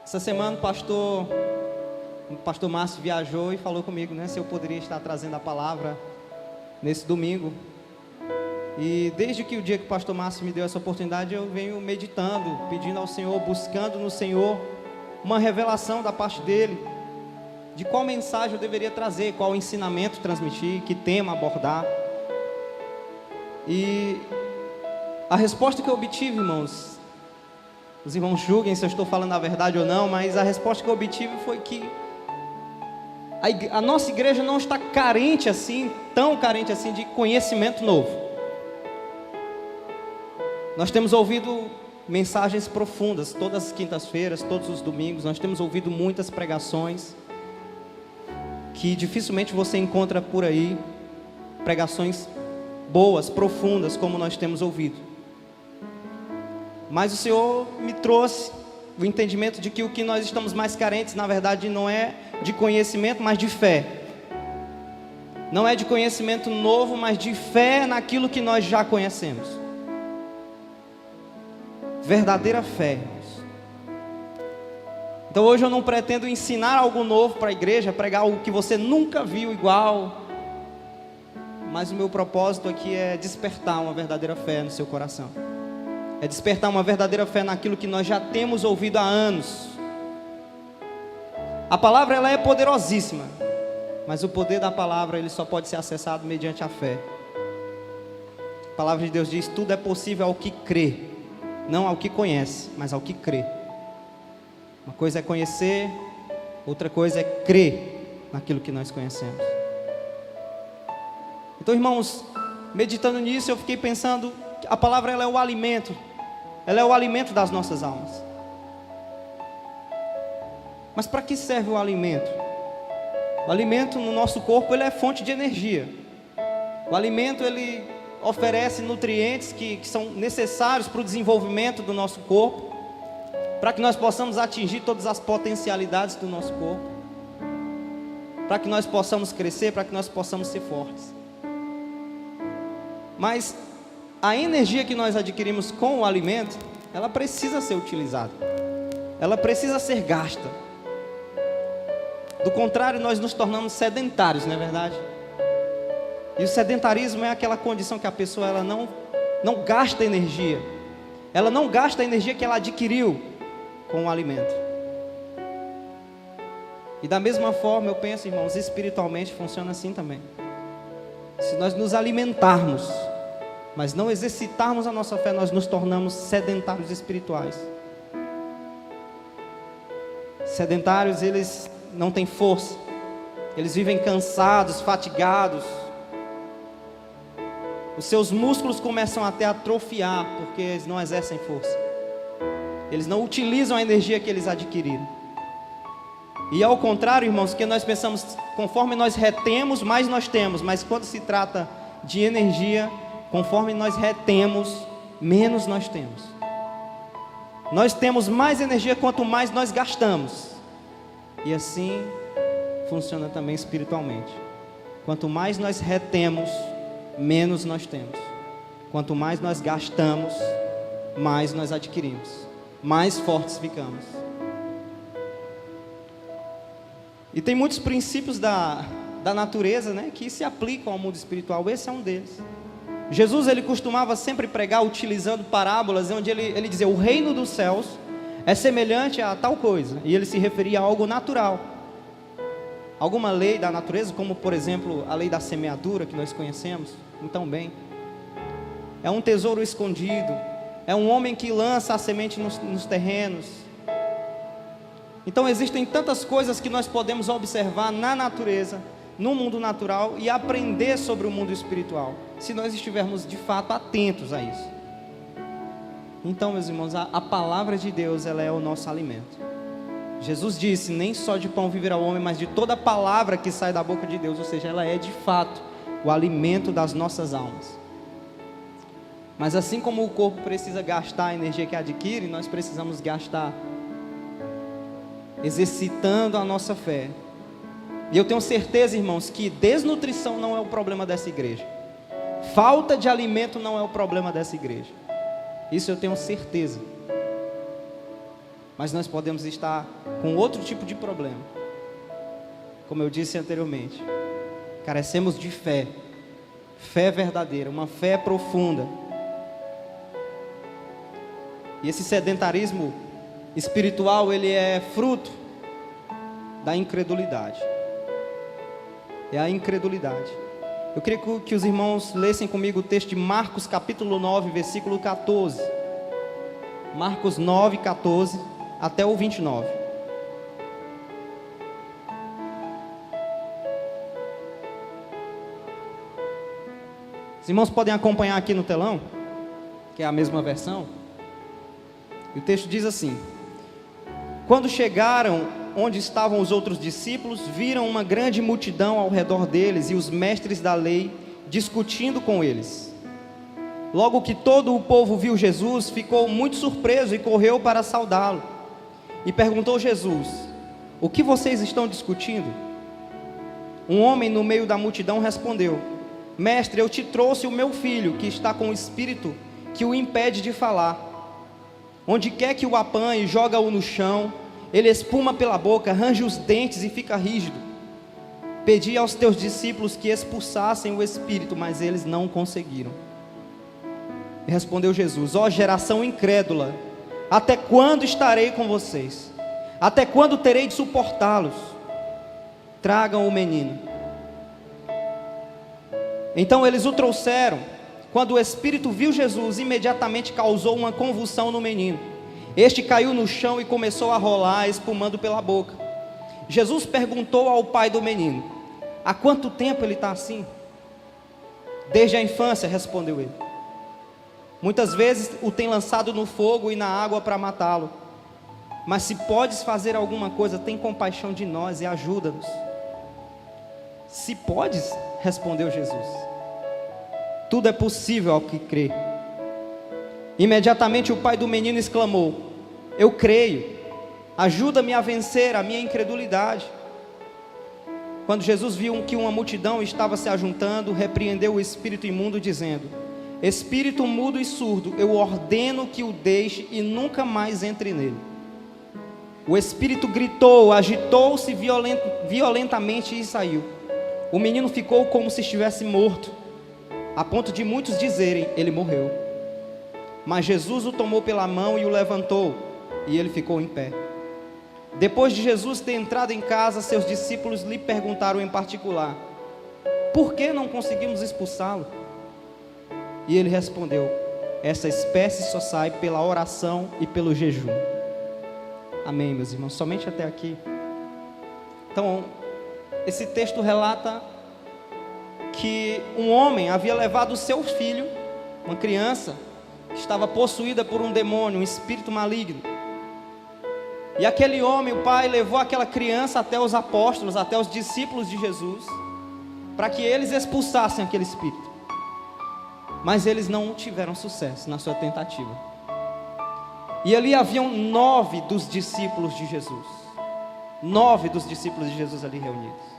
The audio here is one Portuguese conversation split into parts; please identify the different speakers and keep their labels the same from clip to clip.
Speaker 1: Essa semana o pastor Márcio viajou e falou comigo, né, se eu poderia estar trazendo a palavra nesse domingo. E desde que o dia que o pastor Márcio me deu essa oportunidade, eu venho meditando, pedindo ao Senhor, buscando no Senhor uma revelação da parte dele, de qual mensagem eu deveria trazer, qual ensinamento transmitir, que tema abordar. E a resposta que eu obtive, irmãos, os irmãos julguem se eu estou falando a verdade ou não, mas a resposta que eu obtive foi que a nossa igreja não está carente assim, tão carente assim de conhecimento novo. Nós temos ouvido mensagens profundas, todas as quintas-feiras, todos os domingos, nós temos ouvido muitas pregações, que dificilmente você encontra por aí, pregações boas, profundas, como nós temos ouvido. Mas o Senhor me trouxe o entendimento de que o que nós estamos mais carentes, na verdade, não é de conhecimento, mas de fé. Não é de conhecimento novo, mas de fé naquilo que nós já conhecemos. Verdadeira fé, irmãos. Então hoje eu não pretendo ensinar algo novo para a igreja, pregar algo que você nunca viu igual. Mas o meu propósito aqui é despertar uma verdadeira fé no seu coração. É despertar uma verdadeira fé naquilo que nós já temos ouvido há anos. A palavra ela é poderosíssima, mas o poder da palavra ele só pode ser acessado mediante a fé. A palavra de Deus diz: tudo é possível ao que crê, não ao que conhece, mas ao que crê. Uma coisa é conhecer, outra coisa é crer naquilo que nós conhecemos. Então, irmãos, meditando nisso, eu fiquei pensando que a palavra ela é o alimento. Ela é o alimento das nossas almas. Mas para que serve o alimento? O alimento no nosso corpo ele é fonte de energia. O alimento ele oferece nutrientes que são necessários para o desenvolvimento do nosso corpo, para que nós possamos atingir todas as potencialidades do nosso corpo, para que nós possamos crescer, para que nós possamos ser fortes. Mas a energia que nós adquirimos com o alimento, ela precisa ser utilizada, ela precisa ser gasta. Do contrário, nós nos tornamos sedentários, não é verdade? E o sedentarismo é aquela condição que a pessoa ela não gasta energia, ela não gasta a energia que ela adquiriu com o alimento. E da mesma forma, eu penso, irmãos, espiritualmente funciona assim também. Se nós nos alimentarmos, mas não exercitarmos a nossa fé, nós nos tornamos sedentários espirituais. Sedentários, eles não têm força, eles vivem cansados, fatigados. Os seus músculos começam até a atrofiar, porque eles não exercem força. Eles não utilizam a energia que eles adquiriram. E ao contrário, irmãos, que nós pensamos, conforme nós retemos, mais nós temos. Mas quando se trata de energia, conforme nós retemos, menos nós temos. Nós temos mais energia quanto mais nós gastamos. E assim funciona também espiritualmente. Quanto mais nós retemos, menos nós temos. Quanto mais nós gastamos, mais nós adquirimos, mais fortes ficamos. E tem muitos princípios da natureza, né, que se aplicam ao mundo espiritual. Esse é um deles. Jesus ele costumava sempre pregar utilizando parábolas, onde ele dizia: o reino dos céus é semelhante a tal coisa. E ele se referia a algo natural, alguma lei da natureza, como por exemplo a lei da semeadura, que nós conhecemos muito bem. É um tesouro escondido, é um homem que lança a semente nos terrenos. Então existem tantas coisas que nós podemos observar na natureza, no mundo natural, e aprender sobre o mundo espiritual, se nós estivermos de fato atentos a isso. Então, meus irmãos, a palavra de Deus, ela é o nosso alimento. Jesus disse: nem só de pão viverá o homem, mas de toda palavra que sai da boca de Deus. Ou seja, ela é de fato o alimento das nossas almas. Mas assim como o corpo precisa gastar a energia que adquire, nós precisamos gastar exercitando a nossa fé. E eu tenho certeza, irmãos, que desnutrição não é o problema dessa igreja. Falta de alimento não é o problema dessa igreja. Isso eu tenho certeza. mas nós podemos estar com outro tipo de problema. Como eu disse anteriormente, carecemos de fé, fé verdadeira, uma fé profunda. E esse sedentarismo espiritual, ele é fruto da incredulidade. É a incredulidade. Eu queria que os irmãos lessem comigo o texto de Marcos capítulo 9, versículo 14. Marcos 9, 14 até o 29. Os irmãos podem acompanhar aqui no telão, que é a mesma versão. E o texto diz assim: quando chegaram onde estavam os outros discípulos, viram uma grande multidão ao redor deles e os mestres da lei discutindo com eles. Logo que todo o povo viu Jesus, ficou muito surpreso e correu para saudá-lo. E perguntou Jesus: o que vocês estão discutindo? Um homem no meio da multidão respondeu: Mestre, eu te trouxe o meu filho, que está com o espírito que o impede de falar. Onde quer que o apanhe, joga-o no chão, ele espuma pela boca, range os dentes e fica rígido. Pedi aos teus discípulos que expulsassem o espírito, mas eles não conseguiram. E respondeu Jesus: ó geração incrédula, até quando estarei com vocês? Até quando terei de suportá-los? Tragam o menino. Então eles o trouxeram. Quando o espírito viu Jesus, imediatamente causou uma convulsão no menino. Este caiu no chão e começou a rolar, espumando pela boca. Jesus perguntou ao pai do menino: há quanto tempo ele está assim? Desde a infância, respondeu ele. Muitas vezes o tem lançado no fogo e na água para matá-lo. Mas se podes fazer alguma coisa, tem compaixão de nós e ajuda-nos. Se podes, respondeu Jesus. Tudo é possível ao que crê. Imediatamente o pai do menino exclamou: eu creio, ajuda-me a vencer a minha incredulidade. Quando Jesus viu que uma multidão estava se ajuntando, repreendeu o espírito imundo, dizendo: espírito mudo e surdo, eu ordeno que o deixe e nunca mais entre nele. O espírito gritou, agitou-se violentamente e saiu. O menino ficou como se estivesse morto, a ponto de muitos dizerem: ele morreu. Mas Jesus o tomou pela mão e o levantou, e ele ficou em pé. Depois de Jesus ter entrado em casa, seus discípulos lhe perguntaram em particular: por que não conseguimos expulsá-lo? E ele respondeu: essa espécie só sai pela oração e pelo jejum. Amém, meus irmãos, somente até aqui. Então, esse texto relata que um homem havia levado o seu filho, uma criança, que estava possuída por um demônio, um espírito maligno. E aquele homem, o pai, levou aquela criança até os apóstolos, até os discípulos de Jesus, para que eles expulsassem aquele espírito. Mas eles não tiveram sucesso na sua tentativa. E ali haviam 9 dos discípulos de Jesus. 9 dos discípulos de Jesus ali reunidos.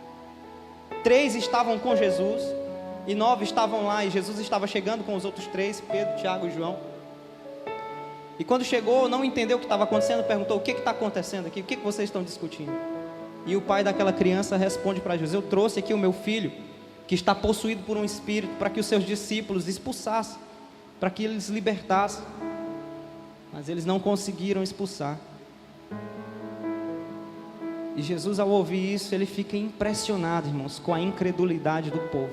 Speaker 1: 3 estavam com Jesus e 9 estavam lá, e Jesus estava chegando com os outros 3, Pedro, Tiago e João. E quando chegou, não entendeu o que estava acontecendo, perguntou: o que está acontecendo aqui? O que vocês estão discutindo? E o pai daquela criança responde para Jesus: eu trouxe aqui o meu filho, que está possuído por um espírito, para que os seus discípulos expulsassem, para que eles libertassem. Mas eles não conseguiram expulsar. E Jesus, ao ouvir isso, ele fica impressionado, irmãos, com a incredulidade do povo.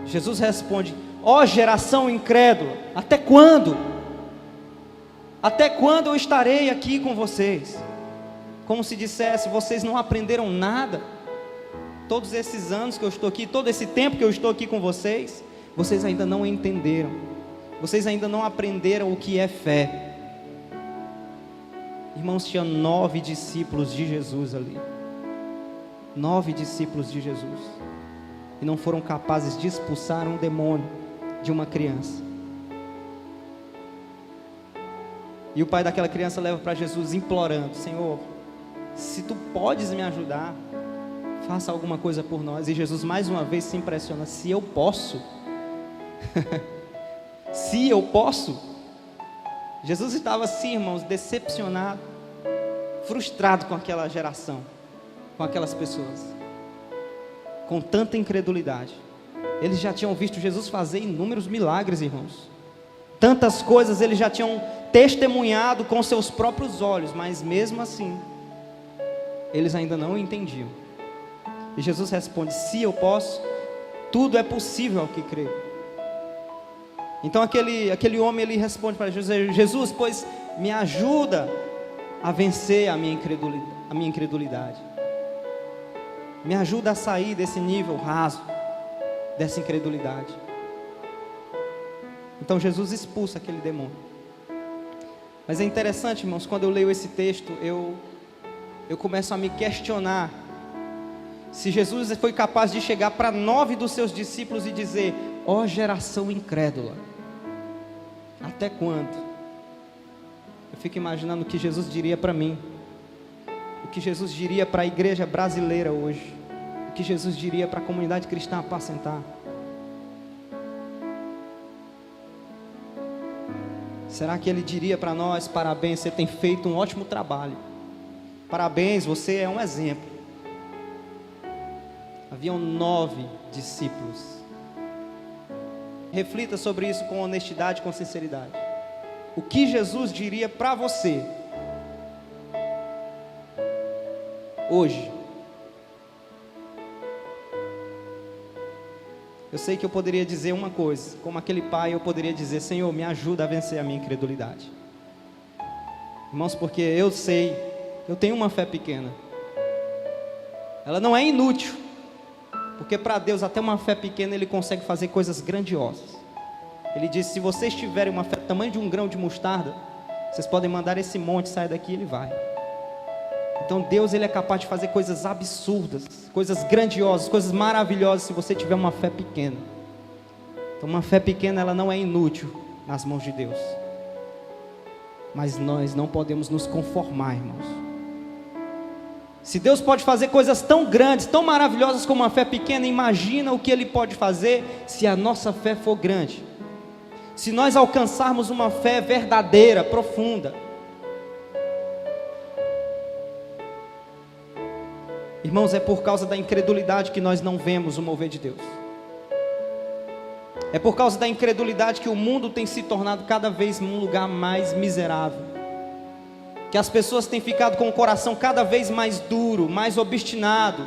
Speaker 1: Jesus responde: ó geração incrédula, até quando? Até quando eu estarei aqui com vocês? Como se dissesse: vocês não aprenderam nada? Todos esses anos que eu estou aqui, todo esse tempo que eu estou aqui com vocês, vocês ainda não entenderam. Vocês ainda não aprenderam o que é fé. Irmãos, tinha 9 discípulos de Jesus ali. 9 discípulos de Jesus. E não foram capazes de expulsar um demônio de uma criança. E o pai daquela criança leva para Jesus implorando: Senhor, se tu podes me ajudar, faça alguma coisa por nós. E Jesus mais uma vez se impressiona: se eu posso? Se eu posso? Jesus estava assim, irmãos, decepcionado, frustrado com aquela geração, com aquelas pessoas, com tanta incredulidade. Eles já tinham visto Jesus fazer inúmeros milagres, irmãos. Tantas coisas eles já tinham testemunhado com seus próprios olhos, mas mesmo assim, eles ainda não o entendiam. E Jesus responde: se eu posso, tudo é possível ao que crê. Então aquele homem, ele responde para Jesus: Jesus, pois me ajuda a vencer a minha incredulidade. Me ajuda a sair desse nível raso, dessa incredulidade. Então Jesus expulsa aquele demônio. Mas é interessante, irmãos, quando eu leio esse texto, eu começo a me questionar se Jesus foi capaz de chegar para 9 dos seus discípulos e dizer: ó geração incrédula, até quando? Eu fico imaginando o que Jesus diria para mim, o que Jesus diria para a igreja brasileira hoje, o que Jesus diria para a comunidade cristã apacentar. Será que ele diria para nós: parabéns, você tem feito um ótimo trabalho, parabéns, você é um exemplo? Haviam 9 discípulos. Reflita sobre isso com honestidade, com sinceridade. O que Jesus diria para você hoje? Eu sei que eu poderia dizer uma coisa, como aquele pai, eu poderia dizer: Senhor, me ajuda a vencer a minha incredulidade. Irmãos, porque eu sei, eu tenho uma fé pequena, ela não é inútil, porque para Deus até uma fé pequena Ele consegue fazer coisas grandiosas. Ele disse: se vocês tiverem uma fé do tamanho de um grão de mostarda, vocês podem mandar esse monte sair daqui e ele vai. Então Deus, Ele é capaz de fazer coisas absurdas, coisas grandiosas, coisas maravilhosas, se você tiver uma fé pequena. Então uma fé pequena, ela não é inútil nas mãos de Deus. Mas nós não podemos nos conformar, irmãos. Se Deus pode fazer coisas tão grandes, tão maravilhosas como uma fé pequena, imagina o que Ele pode fazer se a nossa fé for grande. Se nós alcançarmos uma fé verdadeira, profunda. Irmãos, é por causa da incredulidade que nós não vemos o mover de Deus. É por causa da incredulidade que o mundo tem se tornado cada vez um lugar mais miserável, que as pessoas têm ficado com o coração cada vez mais duro, mais obstinado.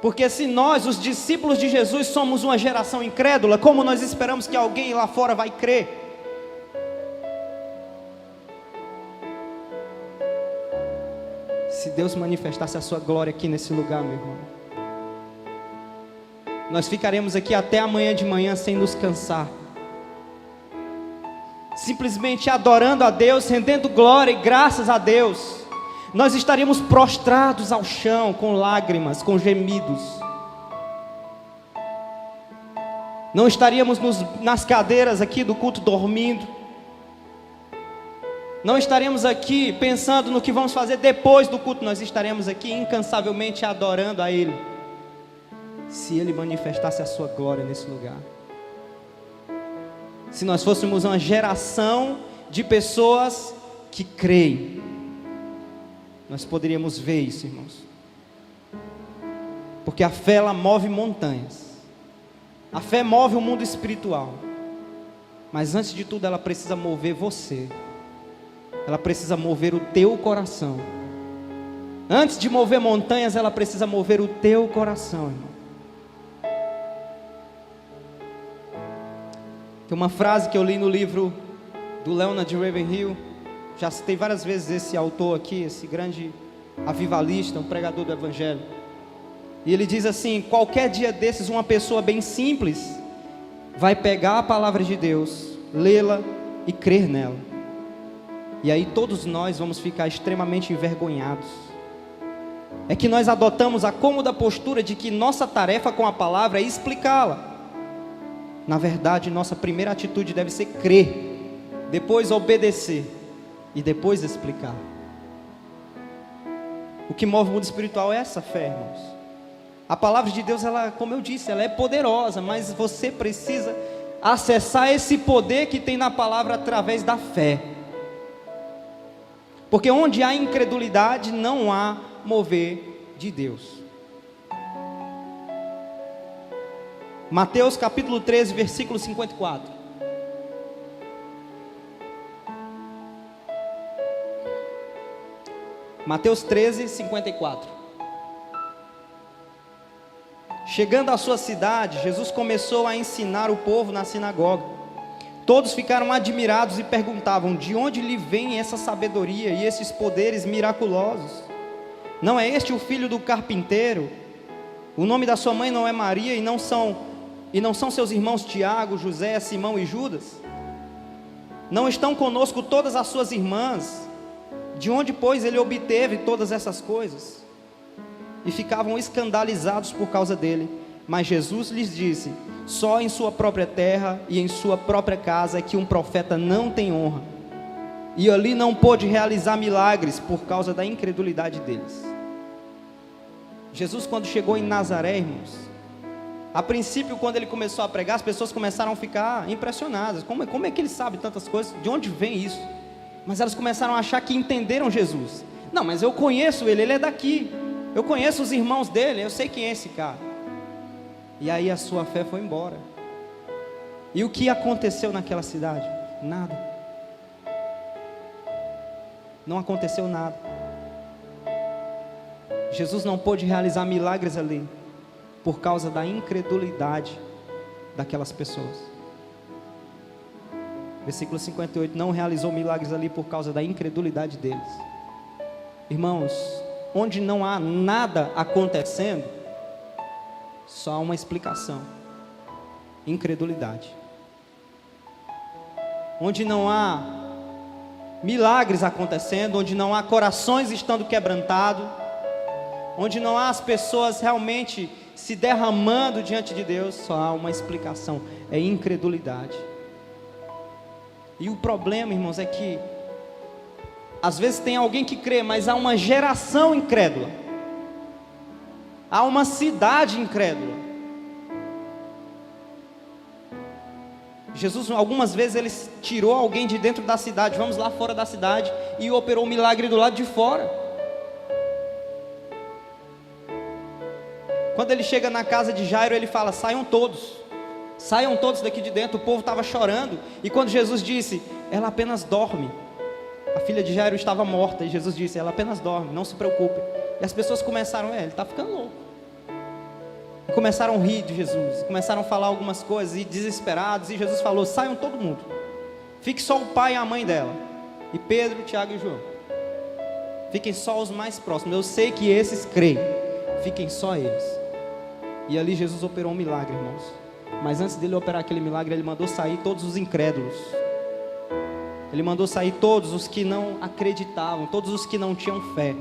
Speaker 1: Porque se nós, os discípulos de Jesus, somos uma geração incrédula, como nós esperamos que alguém lá fora vai crer? Se Deus manifestasse a sua glória aqui nesse lugar, meu irmão, nós ficaremos aqui até amanhã de manhã sem nos cansar, simplesmente adorando a Deus, rendendo glória e graças a Deus. Nós estaríamos prostrados ao chão, com lágrimas, com gemidos. Não estaríamos nas cadeiras aqui do culto dormindo. Não estaremos aqui pensando no que vamos fazer depois do culto. Nós estaremos aqui incansavelmente adorando a Ele, se Ele manifestasse a sua glória nesse lugar. Se nós fôssemos uma geração de pessoas que creem, nós poderíamos ver isso, irmãos. Porque a fé, ela move montanhas. A fé move o mundo espiritual. Mas antes de tudo, ela precisa mover você. Ela precisa mover o teu coração. Antes de mover montanhas, ela precisa mover o teu coração, irmão. Tem uma frase que eu li no livro do Leonard Ravenhill. Já citei várias vezes esse autor aqui, esse grande avivalista, um pregador do Evangelho. E ele diz assim: qualquer dia desses, uma pessoa bem simples vai pegar a palavra de Deus, lê-la e crer nela. E aí todos nós vamos ficar extremamente envergonhados. É que nós adotamos a cômoda postura de que nossa tarefa com a palavra é explicá-la. Na verdade, nossa primeira atitude deve ser crer, depois obedecer e depois explicar. O que move o mundo espiritual é essa fé, irmãos. A palavra de Deus, ela, como eu disse, ela é poderosa, mas você precisa acessar esse poder que tem na palavra através da fé. Porque onde há incredulidade, não há mover de Deus. Mateus capítulo 13, versículo 54. Mateus 13, 54. Chegando à sua cidade, Jesus começou a ensinar o povo na sinagoga. Todos ficaram admirados e perguntavam: de onde lhe vem essa sabedoria e esses poderes miraculosos? Não é este o filho do carpinteiro? O nome da sua mãe não é Maria, e não são seus irmãos Tiago, José, Simão e Judas? Não estão conosco todas as suas irmãs? De onde, pois, ele obteve todas essas coisas? E ficavam escandalizados por causa dele. Mas Jesus lhes disse: só em sua própria terra e em sua própria casa é que um profeta não tem honra. E ali não pôde realizar milagres por causa da incredulidade deles. Jesus, quando chegou em Nazaré, irmãos, a princípio, quando ele começou a pregar, as pessoas começaram a ficar impressionadas. Como é que ele sabe tantas coisas? De onde vem isso? Mas elas começaram a achar que entenderam Jesus. Não, mas eu conheço ele é daqui. Eu conheço os irmãos dele, eu sei quem é esse cara. E aí a sua fé foi embora. E o que aconteceu naquela cidade? Nada. Não aconteceu nada. Jesus não pôde realizar milagres ali por causa da incredulidade daquelas pessoas. Versículo 58, não realizou milagres ali por causa da incredulidade deles. Irmãos, onde não há nada acontecendo, só há uma explicação: incredulidade. Onde não há milagres acontecendo, onde não há corações estando quebrantados, onde não há as pessoas realmente se derramando diante de Deus, só há uma explicação: é incredulidade. E o problema, irmãos, é que às vezes tem alguém que crê, mas há uma geração incrédula, há uma cidade incrédula. Jesus, algumas vezes, ele tirou alguém de dentro da cidade, vamos lá fora da cidade, e operou um milagre do lado de fora. Quando ele chega na casa de Jairo, ele fala: saiam todos daqui de dentro. O povo estava chorando, e quando Jesus disse: ela apenas dorme, a filha de Jairo estava morta, e Jesus disse: ela apenas dorme, não se preocupe. E as pessoas começaram: ele está ficando louco. E começaram a rir de Jesus, começaram a falar algumas coisas, e desesperados, e Jesus falou: saiam todo mundo, fique só o pai e a mãe dela, e Pedro, Tiago e João, fiquem só os mais próximos, eu sei que esses creem, fiquem só eles. E ali Jesus operou um milagre, irmãos. Mas antes dele operar aquele milagre, ele mandou sair todos os incrédulos. Ele mandou sair todos os que não acreditavam, todos os que não tinham fé.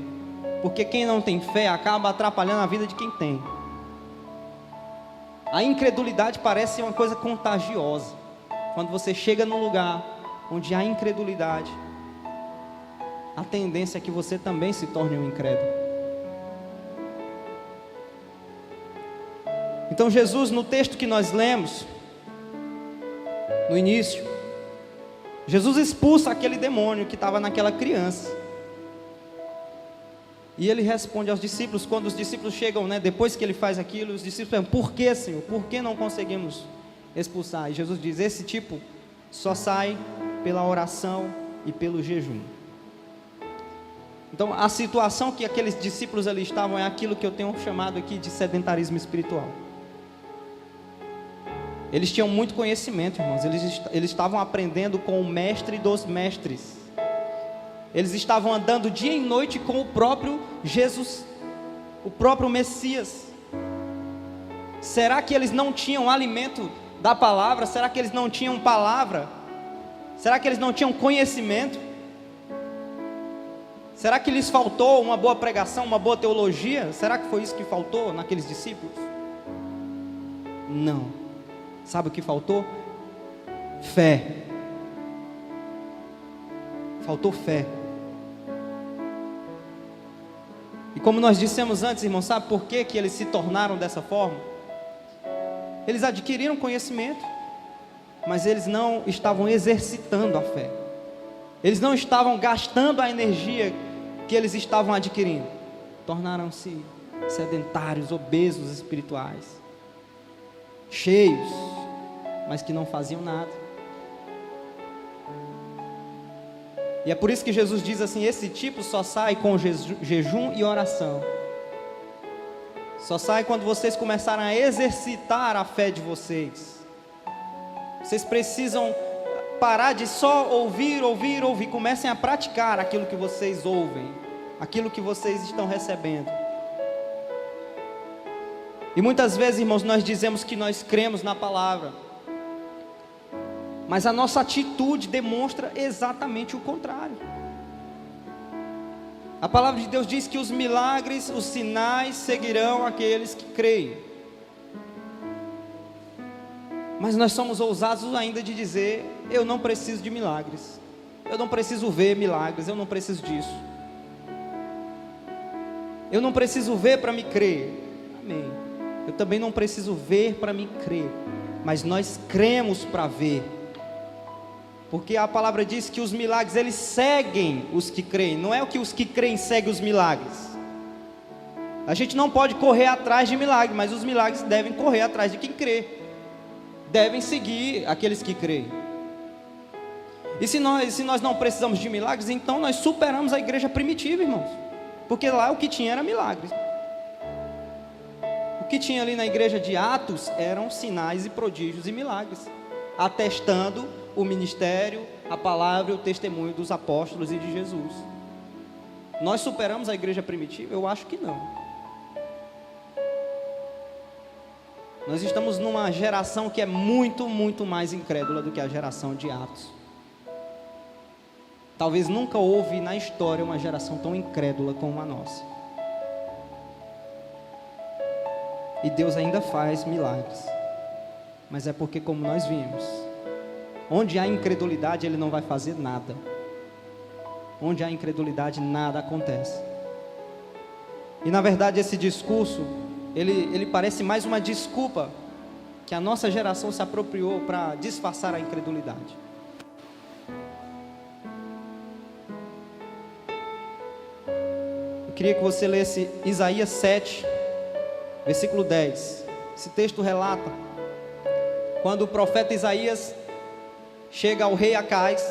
Speaker 1: Porque quem não tem fé acaba atrapalhando a vida de quem tem. A incredulidade parece uma coisa contagiosa. Quando você chega num lugar onde há incredulidade, a tendência é que você também se torne um incrédulo. Então Jesus, no texto que nós lemos, no início, Jesus expulsa aquele demônio que estava naquela criança. E ele responde aos discípulos, quando os discípulos chegam, depois que ele faz aquilo, os discípulos perguntam: por que, Senhor? Por que não conseguimos expulsar? E Jesus diz: esse tipo só sai pela oração e pelo jejum. Então a situação que aqueles discípulos ali estavam é aquilo que eu tenho chamado aqui de sedentarismo espiritual. Eles tinham muito conhecimento, irmãos. Eles estavam aprendendo com o mestre dos mestres. Eles estavam andando dia e noite com o próprio Jesus, o próprio Messias. Será que eles não tinham alimento da palavra? Será que eles não tinham palavra? Será que eles não tinham conhecimento? Será que lhes faltou uma boa pregação, uma boa teologia? Será que foi isso que faltou naqueles discípulos? Não. Sabe o que faltou? Fé. Faltou fé. E como nós dissemos antes, irmão, sabe por que eles se tornaram dessa forma? Eles adquiriram conhecimento. mas eles não estavam exercitando a fé. Eles não estavam gastando a energia que eles estavam adquirindo. Tornaram-se sedentários, obesos espirituais, cheios, mas que não faziam nada. E é por isso que Jesus diz assim: esse tipo só sai com jejum e oração. Só sai quando vocês começarem a exercitar a fé de vocês. Vocês precisam parar de só ouvir. Comecem a praticar aquilo que vocês ouvem, aquilo que vocês estão recebendo. E muitas vezes, irmãos, nós dizemos que nós cremos na palavra, mas a nossa atitude demonstra exatamente o contrário. A palavra de Deus diz que os milagres, os sinais seguirão aqueles que creem. Mas nós somos ousados ainda de dizer: eu não preciso de milagres, eu não preciso ver milagres, eu não preciso disso, eu não preciso ver para me crer. Amém. Eu também não preciso ver para me crer, mas nós cremos para ver, porque a palavra diz que os milagres eles seguem os que creem. Não é o que os que creem seguem os milagres. A gente não pode correr atrás de milagres, mas os milagres devem correr atrás de quem crê, devem seguir aqueles que creem. E se nós não precisamos de milagres, então nós superamos a igreja primitiva, irmãos, porque lá o que tinha era milagres. O que tinha ali na igreja de Atos eram sinais e prodígios e milagres, atestando o ministério, a palavra e o testemunho dos apóstolos e de Jesus. Nós superamos a igreja primitiva? Eu acho que não. Nós estamos numa geração que é muito, muito mais incrédula do que a geração de Atos. Talvez nunca houve na história uma geração tão incrédula como a nossa. E Deus ainda faz milagres, mas é porque, como nós vimos, onde há incredulidade Ele não vai fazer nada. Onde há incredulidade nada acontece. E na verdade esse discurso ele parece mais uma desculpa que a nossa geração se apropriou para disfarçar a incredulidade. Eu queria que você lesse Isaías 7, versículo 10. Esse texto relata quando o profeta Isaías chega ao rei Acais,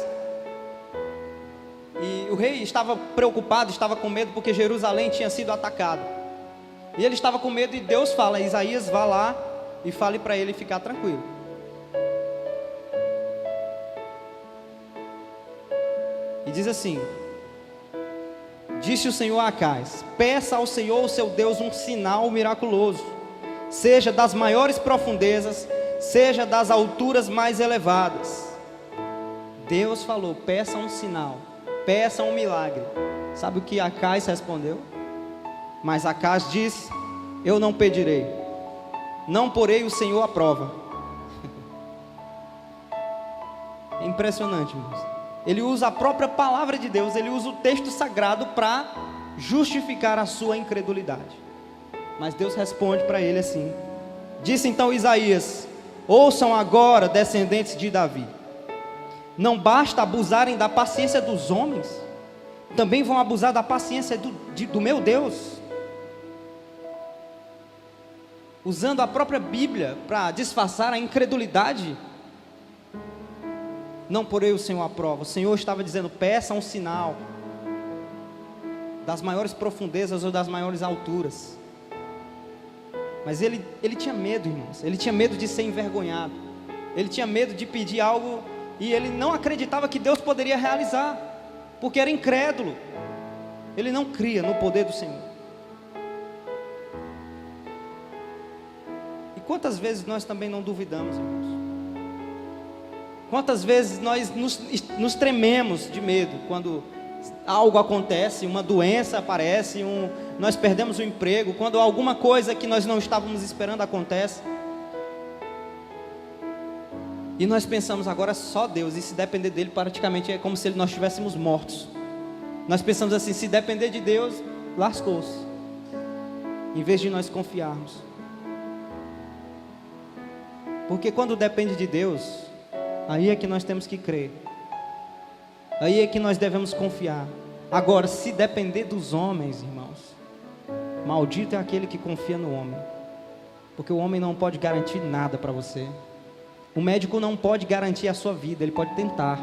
Speaker 1: e o rei estava preocupado, estava com medo, porque Jerusalém tinha sido atacado, e ele estava com medo, e Deus fala: Isaías, vá lá e fale para ele ficar tranquilo. E diz assim: disse o Senhor a Acais: peça ao Senhor, o seu Deus, um sinal miraculoso, seja das maiores profundezas, seja das alturas mais elevadas. Deus falou: peça um sinal, peça um milagre. Sabe o que Acais respondeu? Mas Acais disse: eu não pedirei, não porei o Senhor à prova. É impressionante, irmãos. Ele usa a própria palavra de Deus, ele usa o texto sagrado para justificar a sua incredulidade. Mas Deus responde para ele assim: disse então Isaías: ouçam agora, descendentes de Davi, não basta abusarem da paciência dos homens, também vão abusar da paciência do meu Deus. Usando a própria Bíblia para disfarçar a incredulidade. Não porei o Senhor à prova. O Senhor estava dizendo: peça um sinal das maiores profundezas ou das maiores alturas. Mas ele tinha medo, irmãos. Ele tinha medo de ser envergonhado. Ele tinha medo de pedir algo e ele não acreditava que Deus poderia realizar, porque era incrédulo. Ele não cria no poder do Senhor. E quantas vezes nós também não duvidamos, irmãos? Quantas vezes nós nos trememos de medo quando algo acontece, uma doença aparece, nós perdemos o emprego, quando alguma coisa que nós não estávamos esperando acontece. E nós pensamos: agora só Deus, e se depender dele, praticamente é como se nós estivéssemos mortos. Nós pensamos assim: se depender de Deus, lascou-se. Em vez de nós confiarmos. Porque quando depende de Deus, Aí é que nós temos que crer. Aí é que nós devemos confiar. Agora, se depender dos homens, irmãos, maldito é aquele que confia no homem, porque o homem não pode garantir nada para você. O médico não pode garantir a sua vida, ele pode tentar,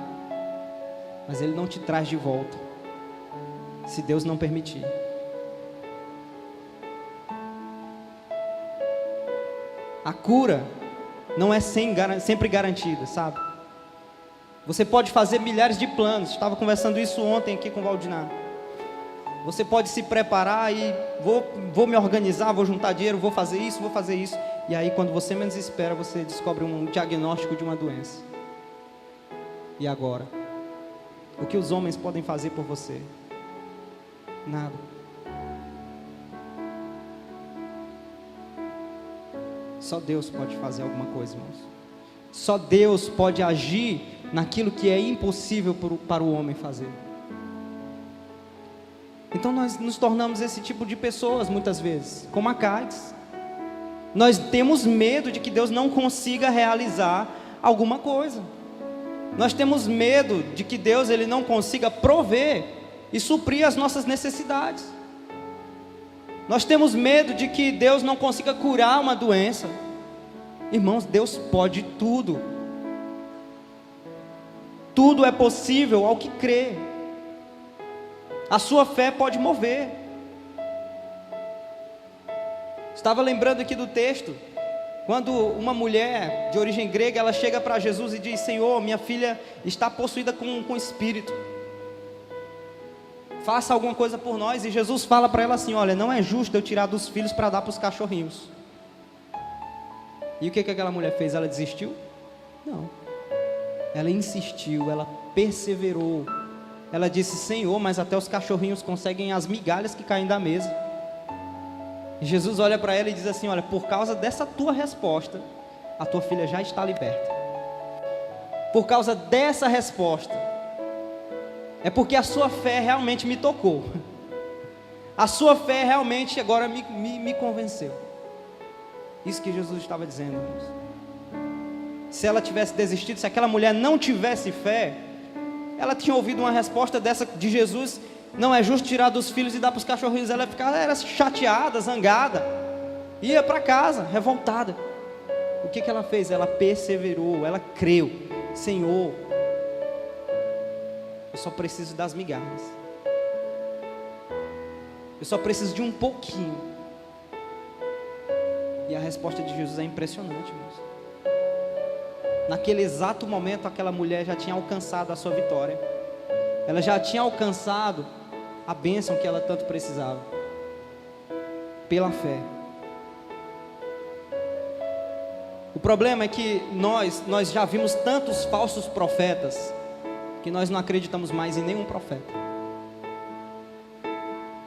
Speaker 1: mas ele não te traz de volta, se Deus não permitir. A cura não é sempre garantida, sabe? Você pode fazer milhares de planos. Estava conversando isso ontem aqui com o Valdinar. Você pode se preparar e vou me organizar, vou juntar dinheiro, vou fazer isso. E aí quando você menos espera, você descobre um diagnóstico de uma doença. E agora? O que os homens podem fazer por você? Nada. Só Deus pode fazer alguma coisa, irmãos. Só Deus pode agir naquilo que é impossível para o homem fazer. Então nós nos tornamos esse tipo de pessoas muitas vezes, como Acaides. Nós temos medo de que Deus não consiga realizar alguma coisa. Nós temos medo de que Deus ele não consiga prover e suprir as nossas necessidades. Nós temos medo de que Deus não consiga curar uma doença. Irmãos, Deus pode tudo. Tudo é possível ao que crê. A sua fé pode mover. Estava lembrando aqui do texto, quando uma mulher de origem grega, ela chega para Jesus e diz: Senhor, minha filha está possuída com espírito, faça alguma coisa por nós. E Jesus fala para ela assim: olha, não é justo eu tirar dos filhos para dar para os cachorrinhos. E o que aquela mulher fez? Ela desistiu? Não. Ela insistiu, ela perseverou. Ela disse: Senhor, mas até os cachorrinhos conseguem as migalhas que caem da mesa. E Jesus olha para ela e diz assim: olha, por causa dessa tua resposta, a tua filha já está liberta. Por causa dessa resposta, é porque a sua fé realmente me tocou. A sua fé realmente agora me convenceu. Isso que Jesus estava dizendo, irmãos. Se ela tivesse desistido, se aquela mulher não tivesse fé, ela tinha ouvido uma resposta dessa de Jesus: não é justo tirar dos filhos e dar para os cachorrinhos. Ela era chateada, zangada, ia para casa, revoltada. O que ela fez? Ela perseverou, ela creu: Senhor, eu só preciso das migalhas, eu só preciso de um pouquinho. E a resposta de Jesus é impressionante, irmãos. Naquele exato momento, aquela mulher já tinha alcançado a sua vitória. Ela já tinha alcançado a bênção que ela tanto precisava, pela fé. O problema é que nós já vimos tantos falsos profetas, que nós não acreditamos mais em nenhum profeta.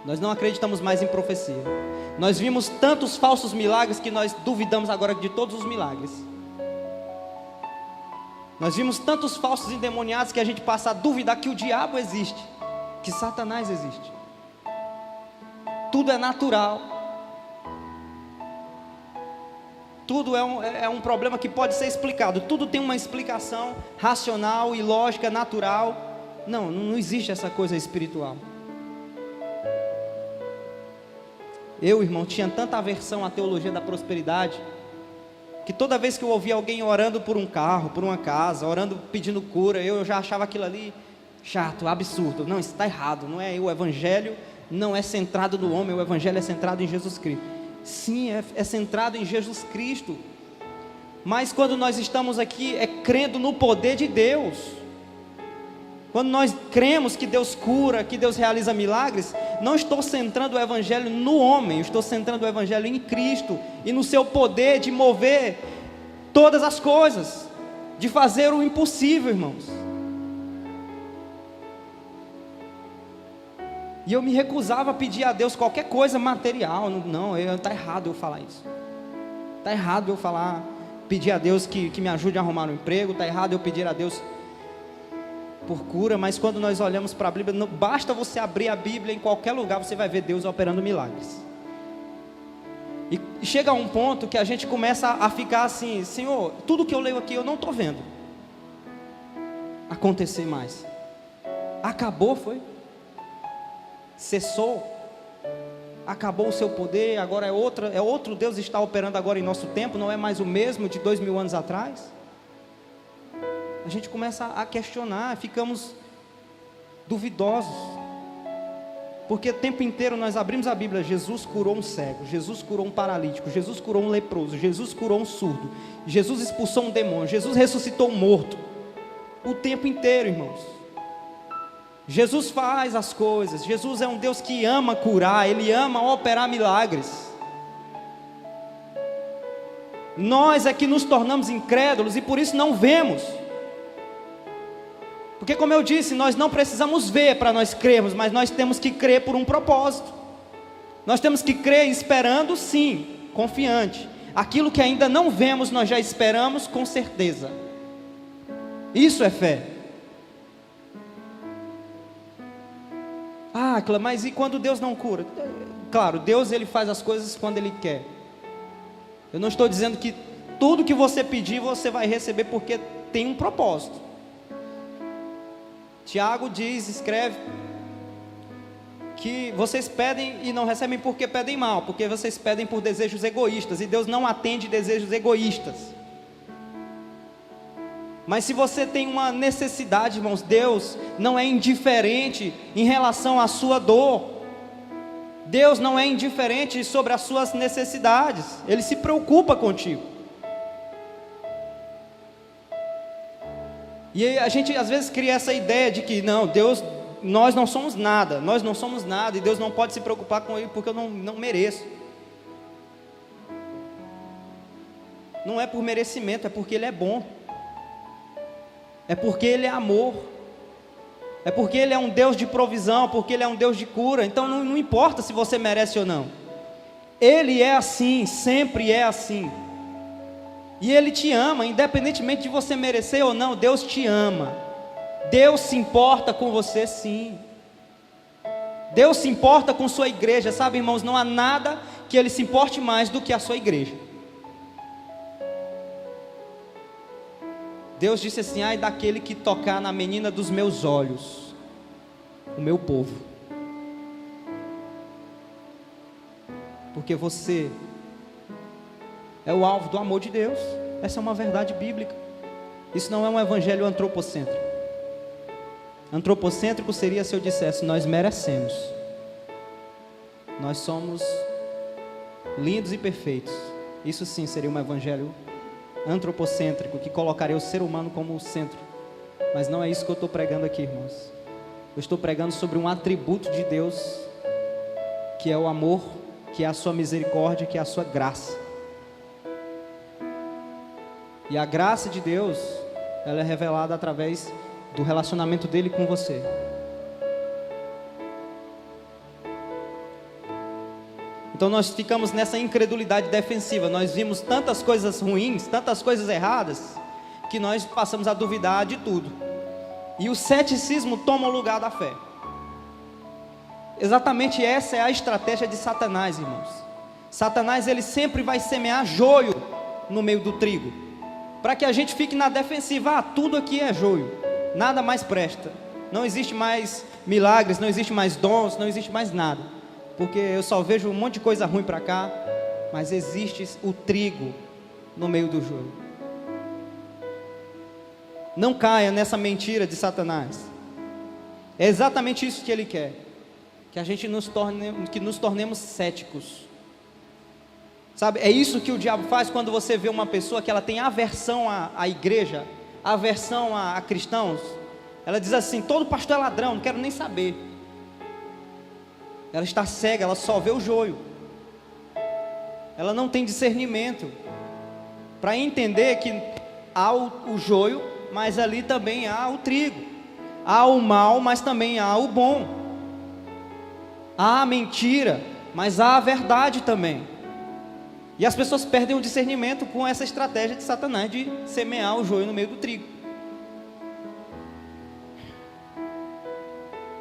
Speaker 1: Nós não acreditamos mais em profecia. Nós vimos tantos falsos milagres que nós duvidamos agora de todos os milagres. Nós vimos tantos falsos endemoniados que a gente passa a duvidar que o diabo existe, que Satanás existe. Tudo é natural. Tudo é um problema que pode ser explicado. Tudo tem uma explicação racional e lógica, natural. Não existe essa coisa espiritual. Eu, irmão, tinha tanta aversão à teologia da prosperidade, que toda vez que eu ouvia alguém orando por um carro, por uma casa, orando pedindo cura, eu já achava aquilo ali chato, absurdo. Não, isso está errado. Não é o evangelho, não é centrado no homem, o evangelho é centrado em Jesus Cristo. Sim, é centrado em Jesus Cristo. Mas quando nós estamos aqui, é crendo no poder de Deus. Quando nós cremos que Deus cura, que Deus realiza milagres, não estou centrando o evangelho no homem, estou centrando o evangelho em Cristo e no seu poder de mover todas as coisas, de fazer o impossível, irmãos. E eu me recusava a pedir a Deus qualquer coisa material. Está errado eu falar isso. Está errado eu pedir a Deus que me ajude a arrumar um emprego. Está errado eu pedir a Deus por cura. Mas quando nós olhamos para a Bíblia, não basta você abrir a Bíblia, em qualquer lugar você vai ver Deus operando milagres. E chega a um ponto que a gente começa a ficar assim: Senhor, tudo que eu leio aqui eu não estou vendo. acontecer mais. Acabou, foi? Cessou? Acabou o seu poder, agora é outro Deus que está operando agora em nosso tempo, não é mais o mesmo de 2000 anos atrás? A gente começa a questionar, ficamos duvidosos, porque o tempo inteiro nós abrimos a Bíblia, Jesus curou um cego, Jesus curou um paralítico, Jesus curou um leproso, Jesus curou um surdo, Jesus expulsou um demônio, Jesus ressuscitou um morto, o tempo inteiro, irmãos. Jesus faz as coisas, Jesus é um Deus que ama curar, Ele ama operar milagres. Nós é que nos tornamos incrédulos e por isso não vemos. Porque como eu disse, nós não precisamos ver para nós crermos, mas nós temos que crer por um propósito. Nós temos que crer esperando sim, confiante. Aquilo que ainda não vemos, nós já esperamos com certeza. Isso é fé. Ah, mas e quando Deus não cura? Claro, Deus ele faz as coisas quando Ele quer. Eu não estou dizendo que tudo que você pedir você vai receber, porque tem um propósito. Tiago escreve que vocês pedem e não recebem porque pedem mal, porque vocês pedem por desejos egoístas, e Deus não atende desejos egoístas. Mas se você tem uma necessidade, irmãos, Deus não é indiferente em relação à sua dor. Deus não é indiferente sobre as suas necessidades. Ele se preocupa contigo. E a gente às vezes cria essa ideia de que não, Deus, nós não somos nada, e Deus não pode se preocupar com Ele porque eu não mereço. Não é por merecimento, é porque Ele é bom. É porque Ele é amor, é porque Ele é um Deus de provisão, porque Ele é um Deus de cura. Então não importa se você merece ou não, Ele é assim, sempre é assim. E Ele te ama, independentemente de você merecer ou não, Deus te ama. Deus se importa com você sim. Deus se importa com sua igreja, sabe, irmãos, não há nada que Ele se importe mais do que a sua igreja. Deus disse assim: ai daquele que tocar na menina dos meus olhos, o meu povo. Porque você é o alvo do amor de Deus. Essa é uma verdade bíblica. Isso não é um evangelho antropocêntrico. Antropocêntrico seria se eu dissesse: nós merecemos, nós somos lindos e perfeitos. Isso sim seria um evangelho antropocêntrico, que colocaria o ser humano como o centro. Mas não é isso que eu estou pregando aqui, irmãos. Eu estou pregando sobre um atributo de Deus, que é o amor, que é a sua misericórdia, que é a sua graça. E a graça de Deus, ela é revelada através do relacionamento dele com você. Então nós ficamos nessa incredulidade defensiva. Nós vimos tantas coisas ruins, tantas coisas erradas, que nós passamos a duvidar de tudo. E o ceticismo toma o lugar da fé. Exatamente essa é a estratégia de Satanás, irmãos. Satanás, ele sempre vai semear joio no meio do trigo, para que a gente fique na defensiva. Ah, tudo aqui é joio, nada mais presta. Não existe mais milagres, não existe mais dons, não existe mais nada, porque eu só vejo um monte de coisa ruim para cá. Mas existe o trigo no meio do joio. Não caia nessa mentira de Satanás. É exatamente isso que ele quer, que a gente nos tornemos céticos. Sabe, é isso que o diabo faz quando você vê uma pessoa que ela tem aversão à igreja, aversão a cristãos. Ela diz assim: todo pastor é ladrão, não quero nem saber. Ela está cega, ela só vê o joio. Ela não tem discernimento para entender que há o joio, mas ali também há o trigo. Há o mal, mas também há o bom. Há a mentira, mas há a verdade também. E as pessoas perdem o discernimento com essa estratégia de Satanás de semear o joio no meio do trigo.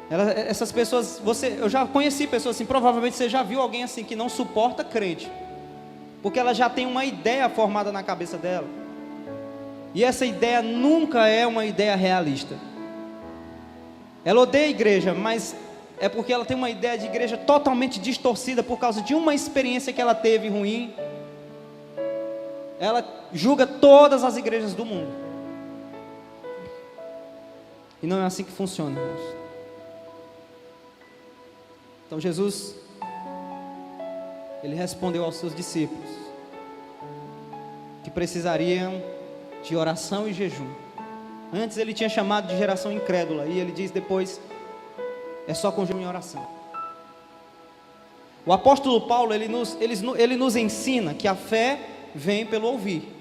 Speaker 1: Essas pessoas, eu já conheci pessoas assim, provavelmente você já viu alguém assim, que não suporta crente, porque ela já tem uma ideia formada na cabeça dela. E essa ideia nunca é uma ideia realista. Ela odeia a igreja, mas é porque ela tem uma ideia de igreja totalmente distorcida por causa de uma experiência que ela teve ruim. Ela julga todas as igrejas do mundo. E não é assim que funciona, irmãos. Então Jesus, ele respondeu aos seus discípulos que precisariam de oração e jejum. Antes ele tinha chamado de geração incrédula, e ele diz depois, é só com jejum e oração. O apóstolo Paulo, ele nos ensina que a fé vem pelo ouvir.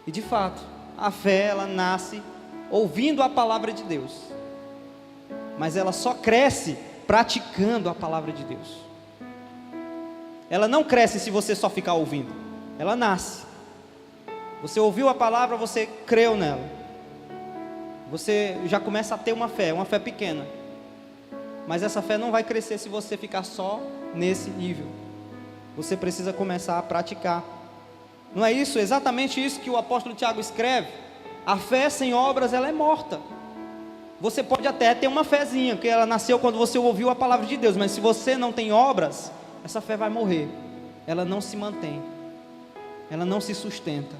Speaker 1: E de fato, a fé, ela nasce ouvindo a palavra de Deus. Mas ela só cresce praticando a palavra de Deus. Ela não cresce se você só ficar ouvindo. Ela nasce. Você ouviu a palavra, você creu nela. Você já começa a ter uma fé pequena. Mas essa fé não vai crescer se você ficar só nesse nível. Você precisa começar a praticar. Não é isso? Exatamente isso que o apóstolo Tiago escreve. A fé sem obras, ela é morta. Você pode até ter uma fezinha, que ela nasceu quando você ouviu a palavra de Deus, mas se você não tem obras, essa fé vai morrer. Ela não se mantém. Ela não se sustenta.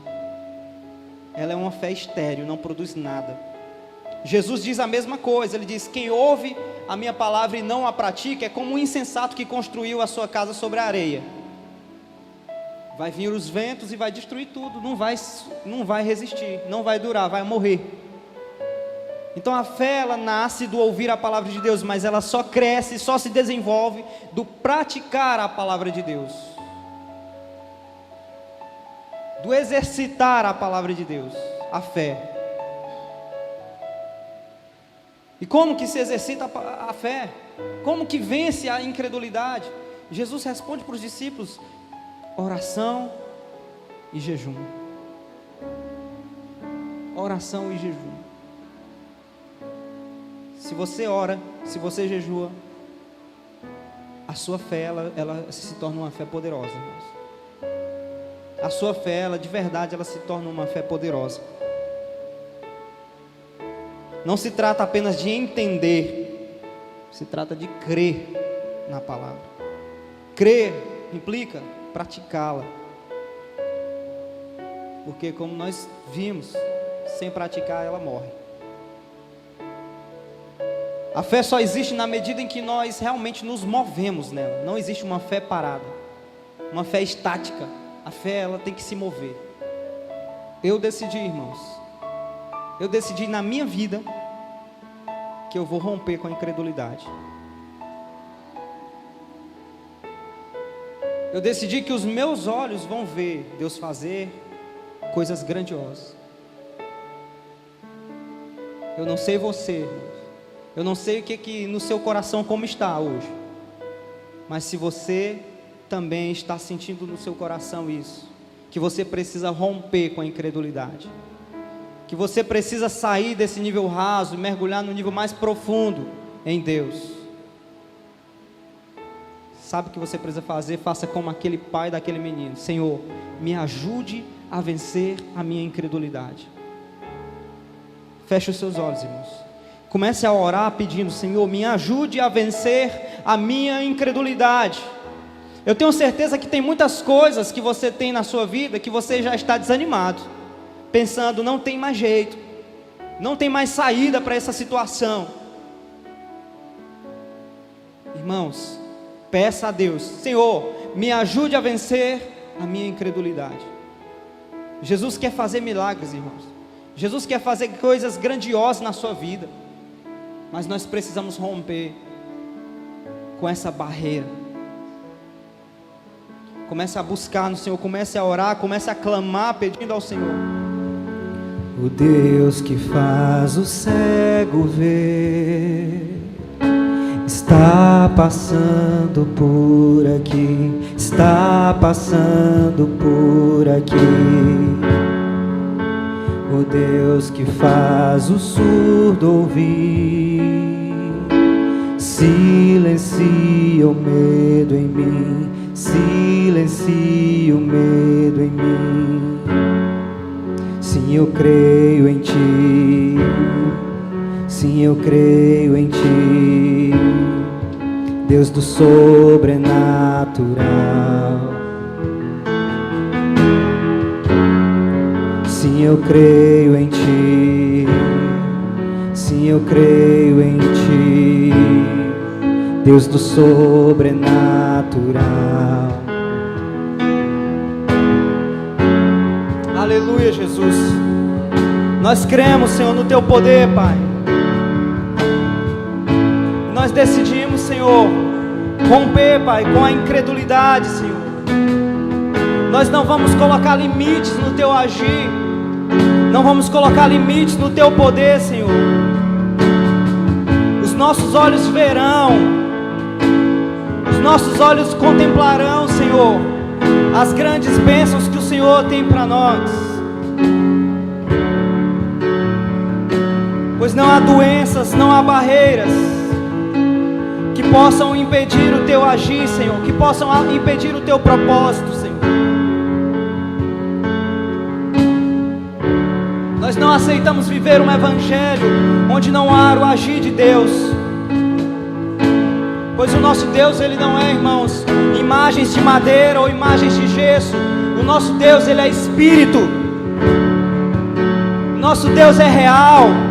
Speaker 1: Ela é uma fé estéril, não produz nada. Jesus diz a mesma coisa. Ele diz: quem ouve a minha palavra e não a pratica é como um insensato que construiu a sua casa sobre a areia. Vai vir os ventos e vai destruir tudo. Não vai resistir, não vai durar, vai morrer. Então a fé, ela nasce do ouvir a palavra de Deus, mas ela só cresce, só se desenvolve do praticar a palavra de Deus, do exercitar a palavra de Deus, a fé. E como que se exercita a fé? Como que vence a incredulidade? Jesus responde para os discípulos: oração e jejum. Oração e jejum. Se você ora, se você jejua, a sua fé, ela se torna uma fé poderosa, irmãos. A sua fé, ela de verdade, ela se torna uma fé poderosa. Não se trata apenas de entender, se trata de crer na palavra. Crer implica praticá-la. Porque como nós vimos, sem praticar ela morre. A fé só existe na medida em que nós realmente nos movemos nela. Não existe uma fé parada, uma fé estática. A fé, ela tem que se mover. Eu decidi, irmãos, na minha vida que eu vou romper com a incredulidade. Eu decidi que os meus olhos vão ver Deus fazer coisas grandiosas. Eu não sei você, irmãos. Eu não sei o que no seu coração como está hoje. Mas se você também está sentindo no seu coração isso, que você precisa romper com a incredulidade, que você precisa sair desse nível raso e mergulhar no nível mais profundo em Deus. Sabe o que você precisa fazer? Faça como aquele pai daquele menino: Senhor, me ajude a vencer a minha incredulidade. Feche os seus olhos, irmãos. Comece a orar pedindo: Senhor, me ajude a vencer a minha incredulidade. Eu tenho certeza que tem muitas coisas que você tem na sua vida que você já está desanimado, pensando: não tem mais jeito, não tem mais saída para essa situação. Irmãos, peça a Deus: Senhor, me ajude a vencer a minha incredulidade. Jesus quer fazer milagres, irmãos. Jesus quer fazer coisas grandiosas na sua vida. Mas nós precisamos romper com essa barreira. Comece a buscar no Senhor, comece a orar, comece a clamar pedindo ao Senhor.
Speaker 2: O Deus que faz o cego ver está passando por aqui, está passando por aqui. O Deus que faz o surdo ouvir silencia o medo em mim, silencia o medo em mim. Sim, Sim, eu creio em Ti. Sim, eu creio em Ti, Deus do sobrenatural. Sim, eu creio em Ti. Sim, eu creio em Ti, Deus do sobrenatural.
Speaker 1: Aleluia, Jesus. Nós cremos, Senhor, no Teu poder, Pai. Nós decidimos, Senhor, romper, Pai, com a incredulidade, Senhor. Nós não vamos colocar limites no Teu agir. Não vamos colocar limites no Teu poder, Senhor. Os nossos olhos verão, os nossos olhos contemplarão, Senhor, as grandes bênçãos que o Senhor tem para nós. Pois não há doenças, não há barreiras que possam impedir o Teu agir, Senhor, que possam impedir o Teu propósito, Senhor. Nós não aceitamos viver um evangelho onde não há o agir de Deus, pois o nosso Deus, Ele não é, irmãos, imagens de madeira ou imagens de gesso. O nosso Deus, Ele é Espírito. Nosso Deus é real.